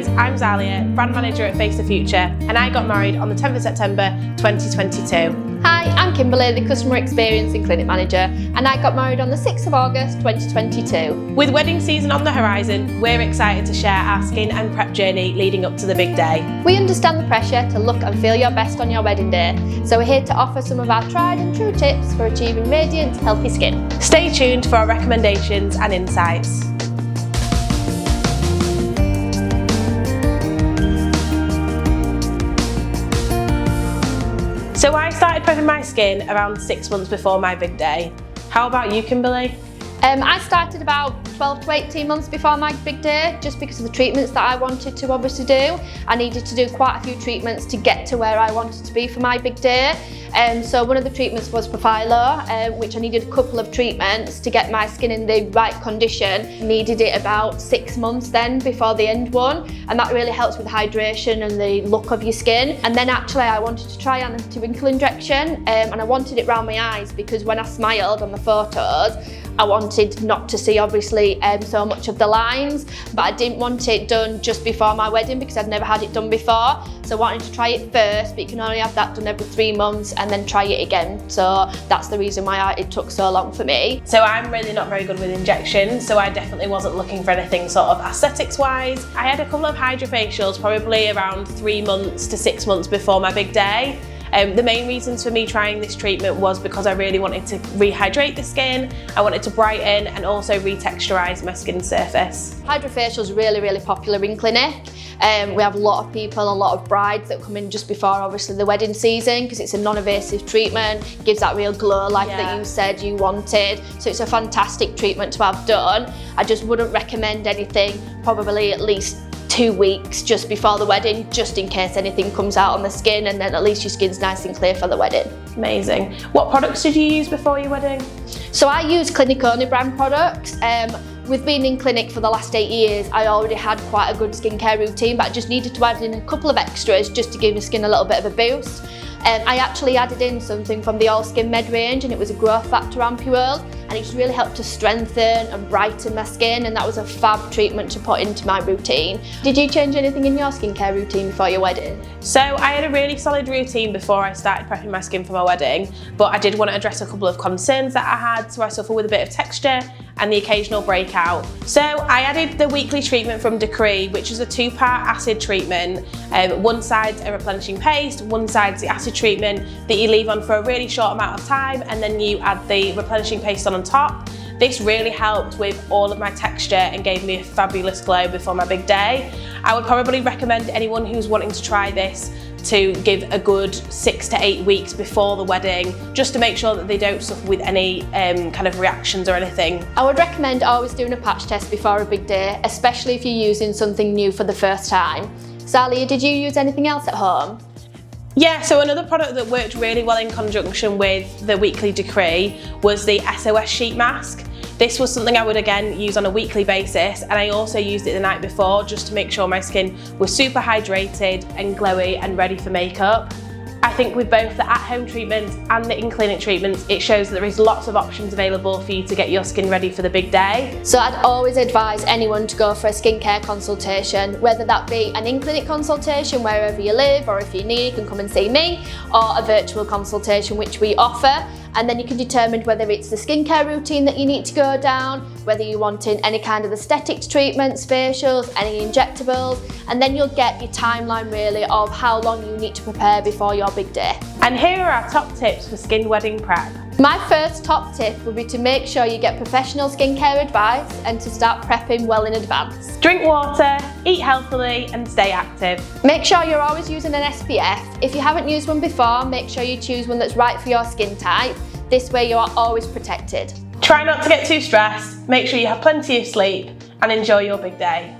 guys, I'm Zalia, brand manager at Face the Future, and I got married on the 10th of September 2022. Hi, I'm Kimberley, the Customer Experience and Clinic Manager, and I got married on the 6th of August 2022. With wedding season on the horizon, we're excited to share our skin and prep journey leading up to the big day. We understand the pressure to look and feel your best on your wedding day, so we're here to offer some of our tried and true tips for achieving radiant, healthy skin. Stay tuned for our recommendations and insights. So I started prepping my skin around 6 months before my big day. How about you, Kimberley? I started about 12 to 18 months before my big day, just because of the treatments that I wanted to obviously do. I needed to do quite a few treatments to get to where I wanted to be for my big day. So one of the treatments was Profilo, which I needed a couple of treatments to get my skin in the right condition. Needed it about 6 months then before the end one, and that really helps with hydration and the look of your skin. And then actually I wanted to try an anti-wrinkle injection, and I wanted it around my eyes because when I smiled on the photos, I wanted not to see obviously so much of the lines, but I didn't want it done just before my wedding because I'd never had it done before. So I wanted to try it first, but you can only have that done every 3 months and then try it again. So that's the reason why it took so long for me. So I'm really not very good with injections, so I definitely wasn't looking for anything sort of aesthetics wise. I had a couple of hydrofacials probably around 3 months to 6 months before my big day. The main reasons for me trying this treatment was because I really wanted to rehydrate the skin, I wanted to brighten and also retexturise my skin surface. Hydrofacial is really popular in clinic. We have a lot of people, a lot of brides that come in just before obviously the wedding season because it's a non-invasive treatment, gives that real glow like that you said you wanted. So it's a fantastic treatment to have done. I just wouldn't recommend anything probably at least 2 weeks just before the wedding, just in case anything comes out on the skin, and then at least your skin's nice and clear for the wedding. Amazing. What products did you use before your wedding? So I use Clinic Only brand products. With being in clinic for the last 8 years, I already had quite a good skincare routine, but I just needed to add in a couple of extras just to give the skin a little bit of a boost. I actually added in something from the All Skin Med range, and it was a growth factor ampule, and it's really helped to strengthen and brighten my skin, and that was a fab treatment to put into my routine. Did you change anything in your skincare routine before your wedding? So I had a really solid routine before I started prepping my skin for my wedding, but I did want to address a couple of concerns that I had. So I suffer with a bit of texture and the occasional breakout. So I added the weekly treatment from Decree, which is a 2-part acid treatment. One side's a replenishing paste, one side's the acid treatment that you leave on for a really short amount of time, and then you add the replenishing paste on top. This really helped with all of my texture and gave me a fabulous glow before my big day. I would probably recommend anyone who's wanting to try this to give a good 6 to 8 weeks before the wedding, just to make sure that they don't suffer with any kind of reactions or anything. I would recommend always doing a patch test before a big day, especially if you're using something new for the first time. Zalia, did you use anything else at home? Yeah, so another product that worked really well in conjunction with the weekly Decree was the SOS sheet mask. This was something I would again use on a weekly basis, and I also used it the night before just to make sure my skin was super hydrated and glowy and ready for makeup. I think with both the at-home treatments and the in-clinic treatments, it shows that there is lots of options available for you to get your skin ready for the big day. So I'd always advise anyone to go for a skincare consultation, whether that be an in-clinic consultation wherever you live, or if you're near, you can come and see me, or a virtual consultation which we offer. And then you can determine whether it's the skincare routine that you need to go down, whether you're wanting any kind of aesthetics treatments, facials, any injectables, and then you'll get your timeline really of how long you need to prepare before your big day. And here are our top tips for skin wedding prep. My first top tip would be to make sure you get professional skincare advice and to start prepping well in advance. Drink water, eat healthily and stay active. Make sure you're always using an SPF. If you haven't used one before, make sure you choose one that's right for your skin type. This way you are always protected. Try not to get too stressed, make sure you have plenty of sleep and enjoy your big day.